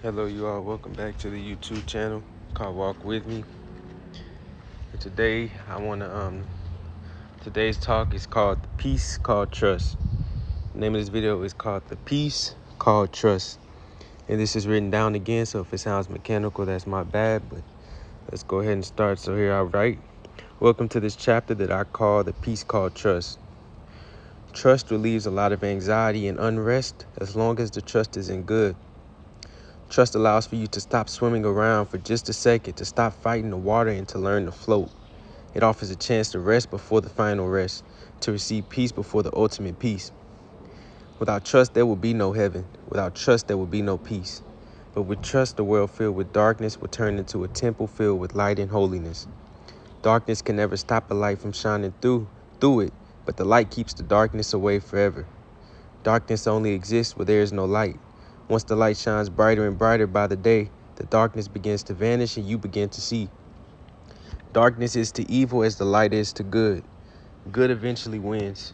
Hello, you all. Welcome back to the YouTube channel called Walk With Me. And today, today's talk is called The Peace Called Trust. The name of this video is called The Peace Called Trust. And this is written down again, so if it sounds mechanical, that's my bad. But let's go ahead and start. So here I write, welcome to this chapter that I call The Peace Called Trust. Trust relieves a lot of anxiety and unrest as long as the trust is in good. Trust allows for you to stop swimming around for just a second, to stop fighting the water and to learn to float. It offers a chance to rest before the final rest, to receive peace before the ultimate peace. Without trust, there will be no heaven. Without trust, there will be no peace. But with trust, the world filled with darkness will turn into a temple filled with light and holiness. Darkness can never stop a light from shining through it, but the light keeps the darkness away forever. Darkness only exists where there is no light. Once the light shines brighter and brighter by the day, the darkness begins to vanish and you begin to see. Darkness is to evil as the light is to good. Good eventually wins.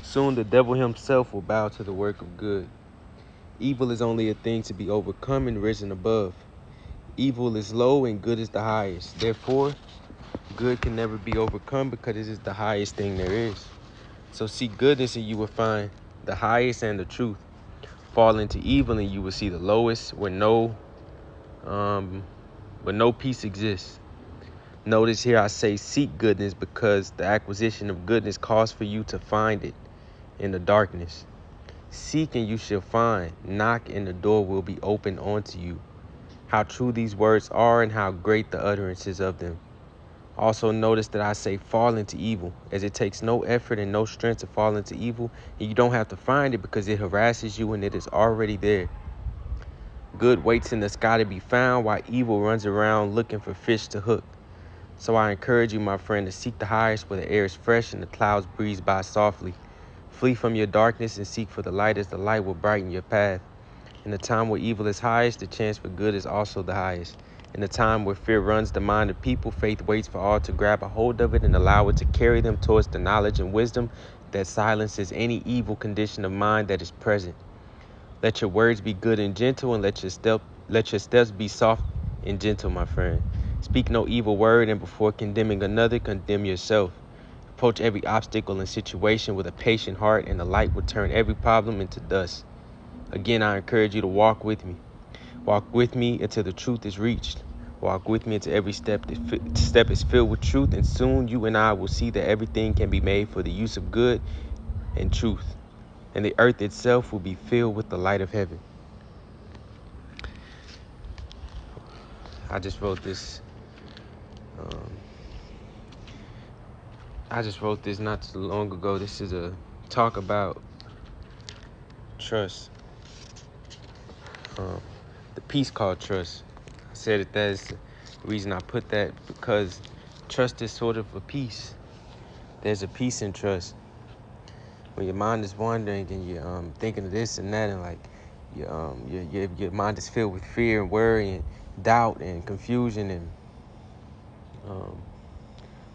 Soon the devil himself will bow to the work of good. Evil is only a thing to be overcome and risen above. Evil is low and good is the highest. Therefore, good can never be overcome because it is the highest thing there is. So seek goodness and you will find the highest and the truth. Fall into evil and you will see the lowest where no peace exists. Notice here I say seek goodness because the acquisition of goodness calls for you to find it in the darkness. Seek and you shall find. Knock and the door will be opened unto you. How true these words are and how great the utterances of them. Also notice that I say fall into evil, as it takes no effort and no strength to fall into evil, and you don't have to find it because it harasses you and it is already there. Good waits in the sky to be found, while evil runs around looking for fish to hook. So I encourage you, my friend, to seek the highest where the air is fresh and the clouds breeze by softly. Flee from your darkness and seek for the light, as the light will brighten your path. In the time where evil is highest, the chance for good is also the highest. In the time where fear runs the mind of people, faith waits for all to grab a hold of it and allow it to carry them towards the knowledge and wisdom that silences any evil condition of mind that is present. Let your words be good and gentle, and let your steps be soft and gentle, my friend. Speak no evil word, and before condemning another, condemn yourself. Approach every obstacle and situation with a patient heart, and the light will turn every problem into dust. Again, I encourage you to walk with me. Walk with me until the truth is reached. Walk with me until every step is filled with truth, and soon you and I will see that everything can be made for the use of good and truth, and the earth itself will be filled with the light of heaven. I just wrote this. Not too long ago. This is a talk about trust. The peace called trust. I said that is the reason I put that, because trust is sort of a peace. There's a peace in trust. When your mind is wandering and you're thinking of this and that, and like your mind is filled with fear and worry and doubt and confusion, and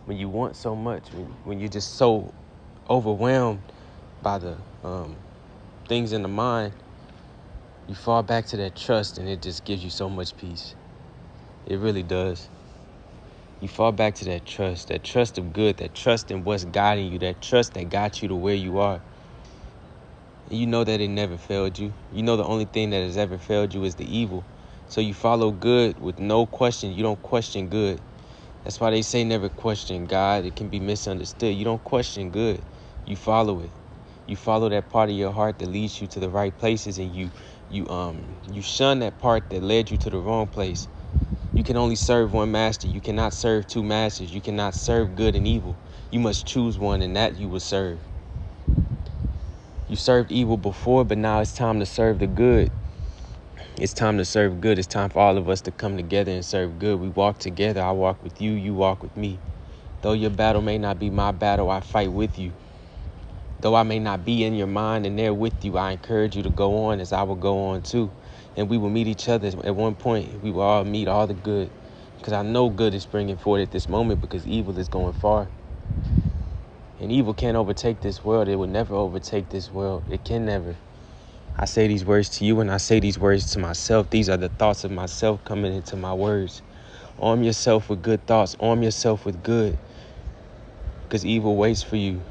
when you want so much, when you're just so overwhelmed by the things in the mind, you fall back to that trust, and it just gives you so much peace. It really does. You fall back to that trust of good, that trust in what's guiding you, that trust that got you to where you are. And you know that it never failed you. You know the only thing that has ever failed you is the evil. So you follow good with no question. You don't question good. That's why they say never question God. It can be misunderstood. You don't question good. You follow it. You follow that part of your heart that leads you to the right places, and you shun that part that led you to the wrong place. You can only serve one master. You cannot serve two masters. You cannot serve good and evil. You must choose one, and that you will serve. You served evil before, but now it's time to serve the good. It's time to serve good. It's time for all of us to come together and serve good. We walk together. I walk with you. You walk with me. Though your battle may not be my battle, I fight with you. Though I may not be in your mind and there with you, I encourage you to go on, as I will go on too. And we will meet each other at one point. We will all meet all the good, because I know good is springing forth at this moment, because evil is going far. And evil can't overtake this world. It will never overtake this world. It can never. I say these words to you and I say these words to myself. These are the thoughts of myself coming into my words. Arm yourself with good thoughts. Arm yourself with good, because evil waits for you.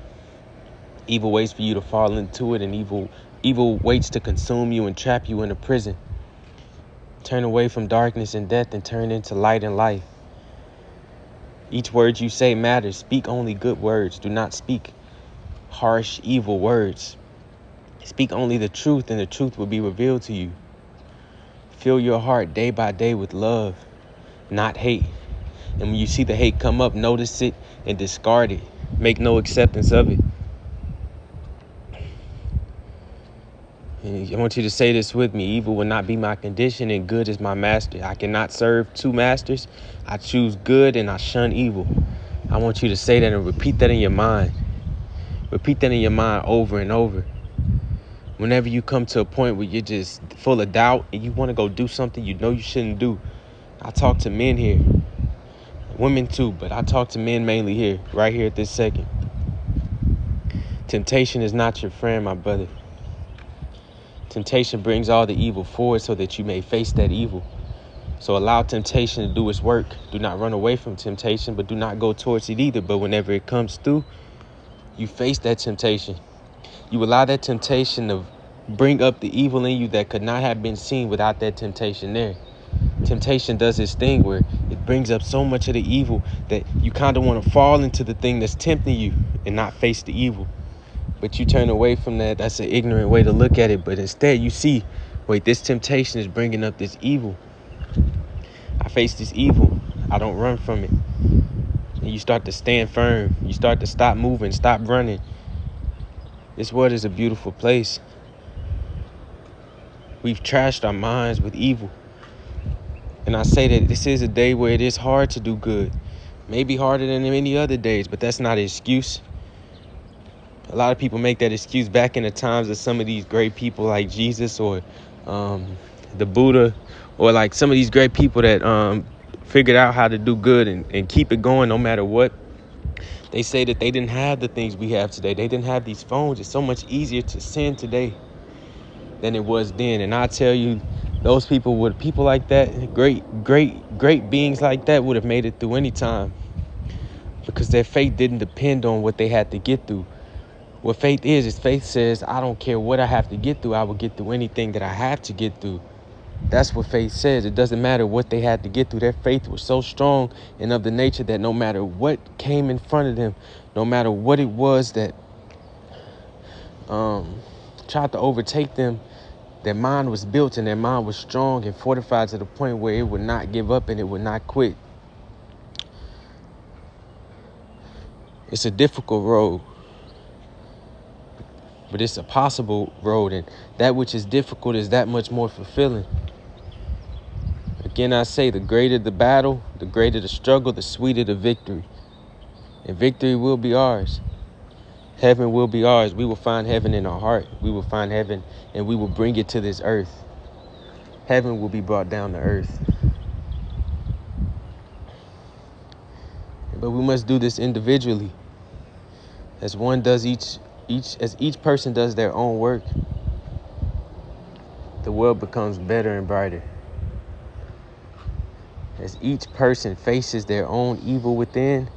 Evil waits for you to fall into it, and evil waits to consume you and trap you in a prison. Turn away from darkness and death and turn into light and life. Each word you say matters. Speak only good words. Do not speak harsh, evil words. Speak only the truth, and the truth will be revealed to you. Fill your heart day by day with love, not hate. And when you see the hate come up, notice it and discard it. Make no acceptance of it. And I want you to say this with me. Evil will not be my condition and good is my master. I cannot serve two masters. I choose good and I shun evil. I want you to say that and repeat that in your mind. Repeat that in your mind over and over. Whenever you come to a point where you're just full of doubt and you want to go do something you know you shouldn't do. I talk to men here. Women too, but I talk to men mainly here, right here at this second. Temptation is not your friend, my brother. Temptation brings all the evil forward so that you may face that evil. So allow temptation to do its work. Do not run away from temptation, but do not go towards it either. But whenever it comes through, you face that temptation. You allow that temptation to bring up the evil in you that could not have been seen without that temptation there. Temptation does its thing where it brings up so much of the evil that you kind of want to fall into the thing that's tempting you and not face the evil. But you turn away from that. That's an ignorant way to look at it. But instead you see, wait, this temptation is bringing up this evil. I face this evil. I don't run from it. And you start to stand firm. You start to stop moving, stop running. This world is a beautiful place. We've trashed our minds with evil. And I say that this is a day where it is hard to do good. Maybe harder than many other days, but that's not an excuse. A lot of people make that excuse back in the times of some of these great people like Jesus or the Buddha, or like some of these great people that figured out how to do good and keep it going no matter what. They say that they didn't have the things we have today. They didn't have these phones. It's so much easier to sin today than it was then. And I tell you, those people like that, great beings like that would have made it through any time, because their faith didn't depend on what they had to get through. What faith is faith says, I don't care what I have to get through. I will get through anything that I have to get through. That's what faith says. It doesn't matter what they had to get through. Their faith was so strong and of the nature that no matter what came in front of them, no matter what it was that tried to overtake them, their mind was built and their mind was strong and fortified to the point where it would not give up and it would not quit. It's a difficult road, but it's a possible road, and that which is difficult is that much more fulfilling. Again, I say, the greater the battle, the greater the struggle, the sweeter the victory. And victory will be ours. Heaven will be ours. We will find heaven in our heart. We will find heaven and we will bring it to this earth. Heaven will be brought down to earth. But we must do this individually. As one does as each person does their own work, the world becomes better and brighter. As each person faces their own evil within,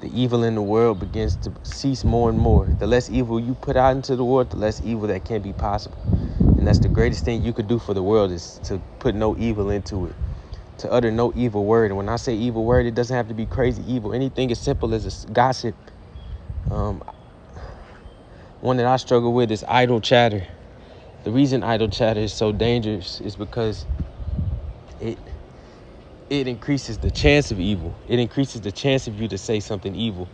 the evil in the world begins to cease more and more. The less evil you put out into the world, the less evil that can be possible. And that's the greatest thing you could do for the world, is to put no evil into it, to utter no evil word. And when I say evil word, it doesn't have to be crazy evil. Anything as simple as a gossip. One that I struggle with is idle chatter. The reason idle chatter is so dangerous is because it increases the chance of evil. It increases the chance of you to say something evil,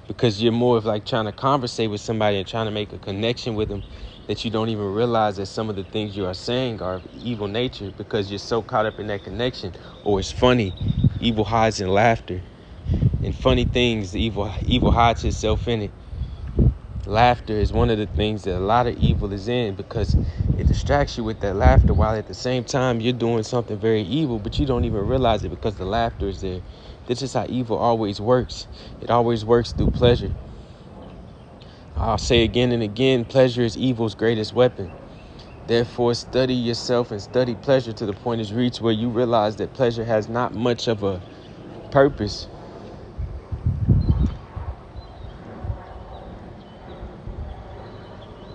because you're more of like trying to conversate with somebody and trying to make a connection with them, that you don't even realize that some of the things you are saying are of evil nature, because you're so caught up in that connection. Or it's funny. Evil hides in laughter. And funny things, evil hides itself in it. Laughter is one of the things that a lot of evil is in, because it distracts you with that laughter while at the same time you're doing something very evil, but you don't even realize it because the laughter is there. This is how evil always works. It always works through pleasure. I'll say again and again, pleasure is evil's greatest weapon. Therefore, study yourself and study pleasure to the point is reached where you realize that pleasure has not much of a purpose.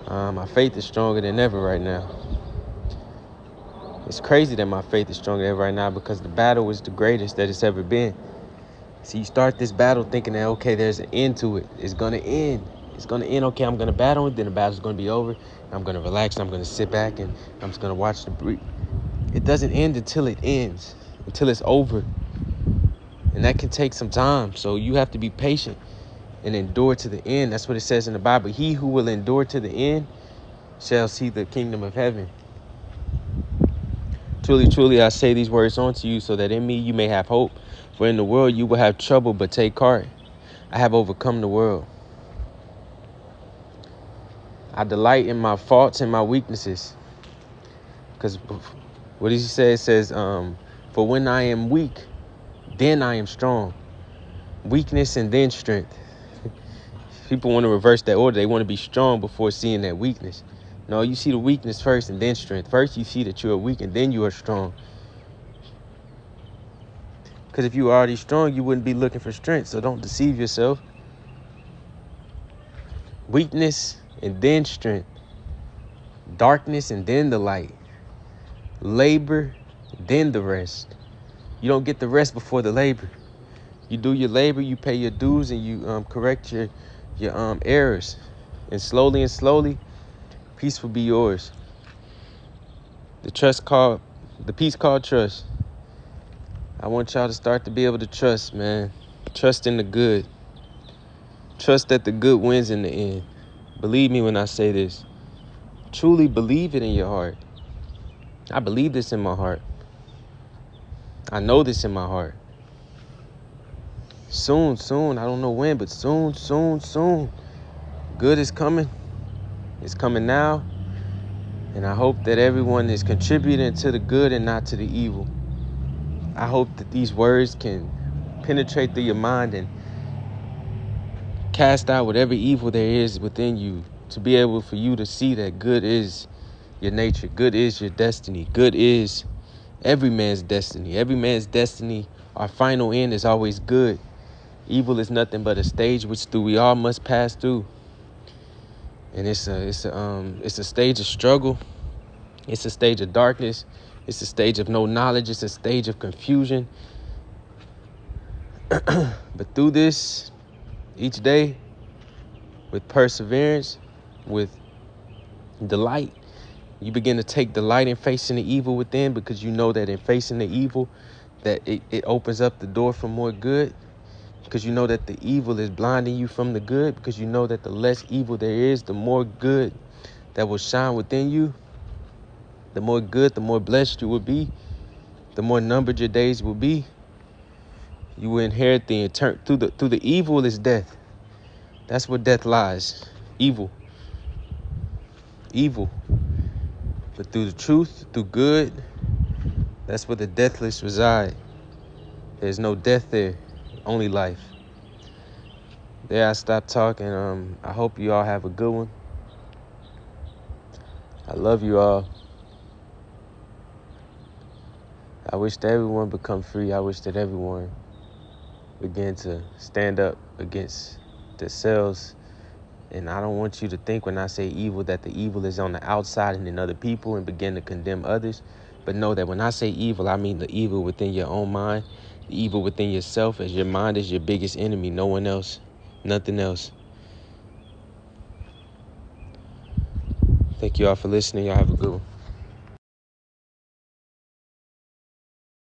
My faith is stronger than ever right now. It's crazy that my faith is stronger than ever right now because the battle is the greatest that it's ever been. So you start this battle thinking that, okay, there's an end to it. It's going to end. It's going to end. Okay, I'm going to battle it. Then the battle's going to be over. I'm going to relax. I'm going to sit back and I'm just going to watch the breathe. It doesn't end until it ends, until it's over. And that can take some time. So you have to be patient and endure to the end. That's what it says in the Bible. He who will endure to the end shall see the kingdom of heaven. Truly, truly, I say these words unto you so that in me you may have hope. For in the world you will have trouble, but take heart. I have overcome the world. I delight in my faults and my weaknesses. Because what does he say? It says, for when I am weak, then I am strong. Weakness and then strength. People want to reverse that order. They want to be strong before seeing that weakness. No, you see the weakness first and then strength. First you see that you are weak and then you are strong. Because if you were already strong, you wouldn't be looking for strength. So don't deceive yourself. Weakness and then strength. Darkness and then the light. Labor, then the rest. You don't get the rest before the labor. You do your labor, you pay your dues, and you correct your errors. And slowly, peace will be yours. The peace called trust. I want y'all to start to be able to trust, man. Trust in the good. Trust that the good wins in the end. Believe me when I say this. Truly believe it in your heart. I believe this in my heart. I know this in my heart. Soon, I don't know when, but soon. Good is coming. It's coming now. And I hope that everyone is contributing to the good and not to the evil. I hope that these words can penetrate through your mind and cast out whatever evil there is within you, to be able for you to see that good is your nature. Good is your destiny. Good is every man's destiny. Every man's destiny, our final end is always good. Evil is nothing but a stage which we all must pass through. And it's a stage of struggle. It's a stage of darkness. It's a stage of no knowledge. It's a stage of confusion. But through this, each day, with perseverance, with delight, you begin to take delight in facing the evil within, because you know that in facing the evil, that it opens up the door for more good. Because you know that the evil is blinding you from the good. Because you know that the less evil there is, the more good that will shine within you. The more good, the more blessed you will be. The more numbered your days will be. You will inherit the eternal. Through the evil is death. That's where death lies. Evil. But through the truth, through good, that's where the deathless reside. There's no death there, only life. There I stop talking. I hope you all have a good one. I love you all. I wish that everyone become free. I wish that everyone begin to stand up against themselves. And I don't want you to think when I say evil that the evil is on the outside and in other people and begin to condemn others. But know that when I say evil, I mean the evil within your own mind, the evil within yourself, as your mind is your biggest enemy. No one else, nothing else. Thank you all for listening. Y'all have a good one.